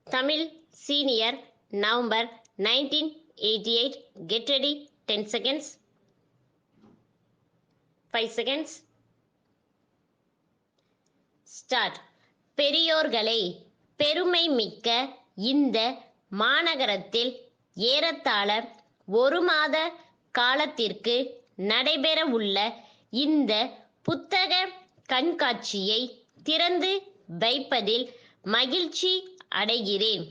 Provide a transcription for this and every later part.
Tamil Senior November 1988. Get ready. 10 seconds. 5 seconds. Start. பெரியோர்களே, பெருமை மிக்க இந்த மாநகரத்தில் ஏறத்தாழ 1 மாத காலத்திற்கு நடைபெறவுள்ள இந்த புத்தக கண்காட்சியை திறந்து வைப்பதில் மகிழ்ச்சி அடைகிறேன்.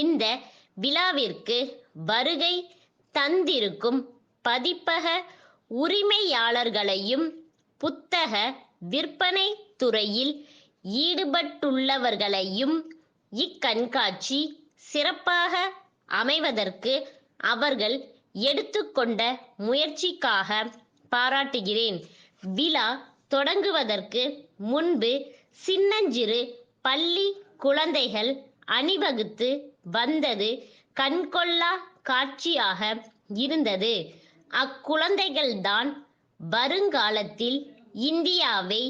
இந்த விழாவிற்கு வருகை தந்திருக்கும் பதிப்பக உரிமையாளர்களையும் புத்தக விற்பனை துறையில் ஈடுபட்டுள்ளவர்களையும் இக்கண்காட்சி சிறப்பாக அமைவதற்கு அவர்கள் எடுத்துக்கொண்ட முயற்சிக்காக பாராட்டுகிறேன். விழா தொடங்குவதற்கு முன்பு சின்னஞ்சிறு பள்ளி குழந்தைகள் அணிவகுத்து வந்தது கண்கொள்ளா காட்சியாக இருந்தது. அக்குழந்தைகள்தான் வருங்காலத்தில் இந்தியாவை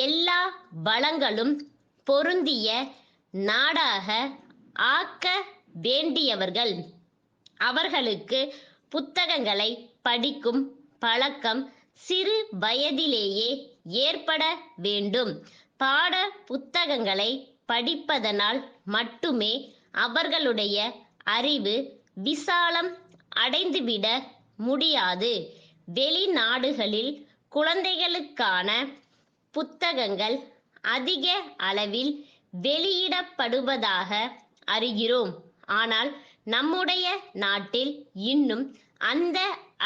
எல்லா வளங்களும் பொருந்திய நாடாக ஆக்க வேண்டியவர்கள். அவர்களுக்கு புத்தகங்களை படிக்கும் பழக்கம் சிறு வயதிலேயே ஏற்பட வேண்டும். பாட புத்தகங்களை படிப்பதனால் மட்டுமே அவர்களுடைய அறிவு விசாலம் அடைந்துவிட முடியாது. வெளிநாடுகளில் குழந்தைகளுக்கான புத்தகங்கள் அதிக அளவில் வெளியிடப்படுவதாக அறிகிறோம். ஆனால் நம்முடைய நாட்டில் இன்னும் அந்த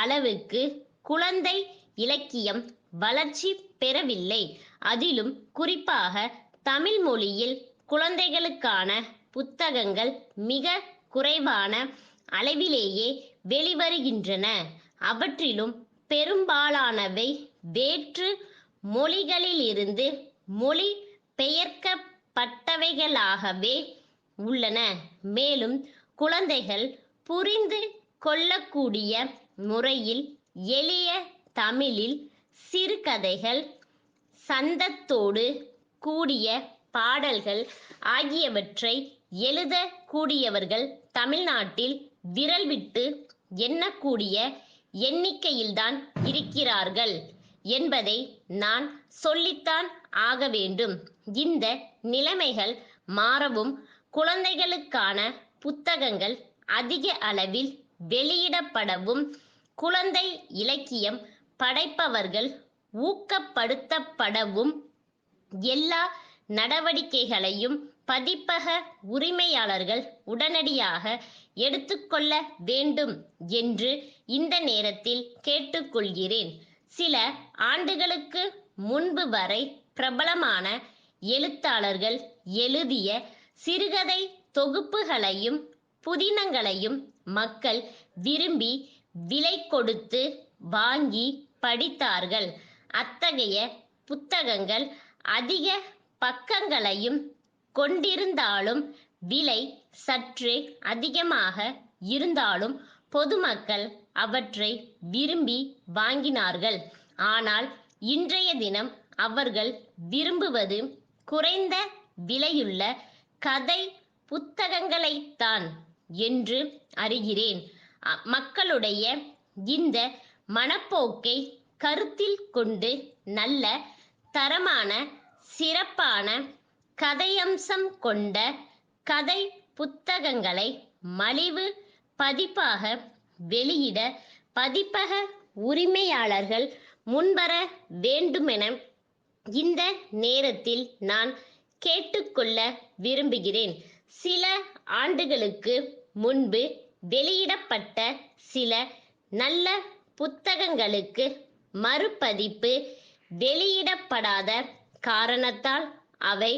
அளவுக்கு குழந்தை இலக்கியம் வளர்ச்சி பெறவில்லை. அதிலும் குறிப்பாக தமிழ் மொழியில் குழந்தைகளுக்கான புத்தகங்கள் மிக குறைவான அளவிலேயே வெளிவருகின்றன. அவற்றிலும் பெரும்பாலானவை வேற்று மொழிகளிலிருந்து மொழி பெயர்க்கப்பட்டவைகளாகவே உள்ளன. மேலும் குழந்தைகள் புரிந்து கொள்ளக்கூடிய முறையில் எளிய தமிழில் சிறுகதைகள், சந்தத்தோடு கூடிய பாடல்கள் ஆகியவற்றை எழுதக்கூடியவர்கள் தமிழ்நாட்டில் விரல் விட்டு எண்ணக்கூடிய எண்ணிக்கையில்தான் இருக்கிறார்கள் என்பதை நான் சொல்லித்தான் ஆக வேண்டும். இந்த நிலைமைகள் மாறவும் குழந்தைகளுக்கான புத்தகங்கள் அதிக அளவில் வெளியிடப்படவும் குழந்தை இலக்கியம் படைப்பவர்கள் ஊக்கப்படுத்தப்படவும் எல்லா நடவடிக்கைகளையும் பதிப்பக உரிமையாளர்கள் உடனடியாக எடுத்துக்கொள்ள வேண்டும் என்று இந்த நேரத்தில் கேட்டுக்கொள்கிறேன். சில ஆண்டுகளுக்கு முன்பு வரை பிரபலமான எழுத்தாளர்கள் எழுதிய சிறுகதை தொகுப்புகளையும் புதினங்களையும் மக்கள் விரும்பி விலை கொடுத்து வாங்கி படித்தார்கள். அத்தகைய புத்தகங்கள் அதிக பக்கங்களையும் கொண்டிருந்தாலும் விலை சற்றே அதிகமாக இருந்தாலும் பொதுமக்கள் அவற்றை விரும்பி வாங்கினார்கள். ஆனால் இன்றைய தினம் அவர்கள் விரும்புவது குறைந்த விலையுள்ள கதை புத்தகங்களைத்தான் என்று அறிகிறேன். மக்களுடைய இந்த மனப்போக்கை கருத்தில் கொண்டு நல்ல தரமான சிறப்பான கதையம்சம் கொண்ட கதை புத்தகங்களை மலிவு பதிப்பாக வெளியிட பதிப்பக உரிமையாளர்கள் முன்வர வேண்டுமென இந்த நேரத்தில் நான் கேட்டுக்கொள்ள விரும்புகிறேன். சில ஆண்டுகளுக்கு முன்பு வெளியிடப்பட்ட சில நல்ல புத்தகங்களுக்கு மறுபதிப்பு வெளியிடப்படாத காரணத்தால் அவை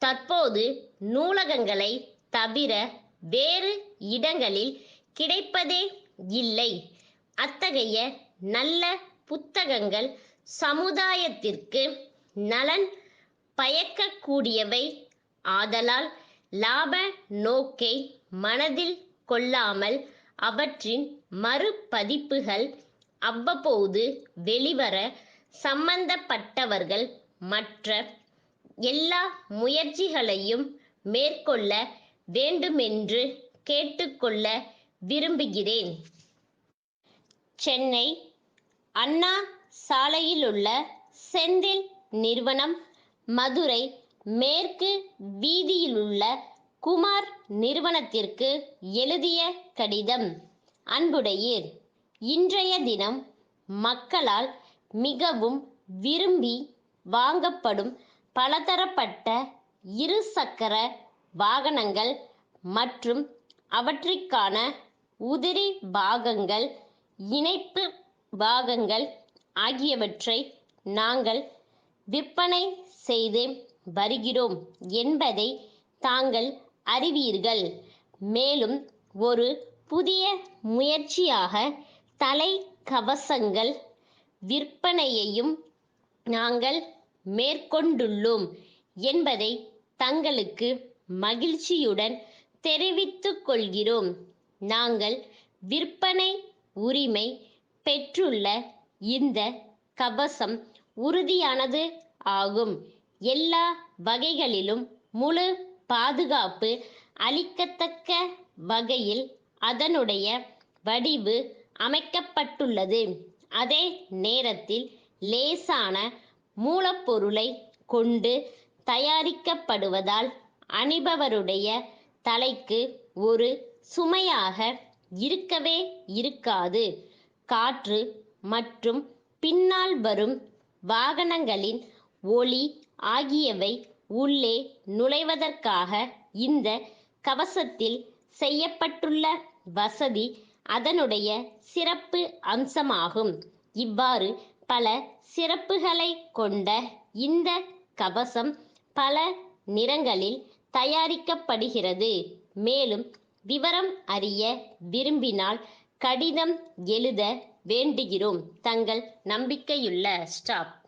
தற்போது நூலகங்களை தவிர வேறு இடங்களில் கிடைப்பதே இல்லை. அத்தகைய நல்ல புத்தகங்கள் சமுதாயத்திற்கு நலன் பயக்கக்கூடியவை. ஆதலால் லாப நோக்கை மனதில் கொள்ளாமல் அவற்றின் மறுபதிப்புகள் அவ்வப்போது வெளிவர சம்பந்தப்பட்டவர்கள் மற்ற எல்லா முயற்சிகளையும் மேற்கொள்ள வேண்டுமென்று கேட்டுக்கொள்ள விரும்புகிறேன். சென்னை அண்ணா சாலையிலுள்ள செந்தில் நிறுவனம், மதுரை மேற்கு வீதியிலுள்ள குமார் நிறுவனத்திற்கு எழுதிய கடிதம். அன்புடையீர், இன்றைய தினம் மக்களால் மிகவும் விரும்பி வாங்கப்படும் பலதரப்பட்ட இருசக்கர வாகனங்கள் மற்றும் அவற்றிற்கான உதிரி பாகங்கள், இணைப்பு பாகங்கள் ஆகியவற்றை நாங்கள் விற்பனை செய்து வருகிறோம் என்பதை தாங்கள் அறிவீர்கள். மேலும் ஒரு புதிய முயற்சியாக தலைக்கவசங்கள் விற்பனையையும் நாங்கள் மேற்கொண்டுள்ளோம் என்பதை தங்களுக்கு மகிழ்ச்சியுடன் தெரிவித்துக் கொள்கிறோம். நாங்கள் விற்பனை உரிமை பெற்றுள்ள இந்த கவசம் உறுதியானது ஆகும். எல்லா வகைகளிலும் முழு பாதுகாப்பு அளிக்கத்தக்க வகையில் அதனுடைய வடிவு அமைக்கப்பட்டுள்ளது. அதே நேரத்தில் லேசான மூலப்பொருளை கொண்டு தயாரிக்கப்படுவதால் அணிபவருடைய தலைக்கு ஒரு சுமையாக இருக்கவே இருக்காது. காற்று மற்றும் பின்னால் வரும் வாகனங்களின் ஒலி ஆகியவை உள்ளே நுழைவதற்காக இந்த கவசத்தில் செய்யப்பட்டுள்ள வசதி அதனுடைய சிறப்பு அம்சமாகும். இவ்வாறு பல சிறப்புகளை கொண்ட இந்த கவசம் பல நிறங்களில் தயாரிக்கப்படுகிறது. மேலும் விவரம் அறிய விரும்பினால் கடிதம் எழுத வேண்டுகிறோம். தங்கள் நம்பிக்கையுள்ள ஸ்டாப்.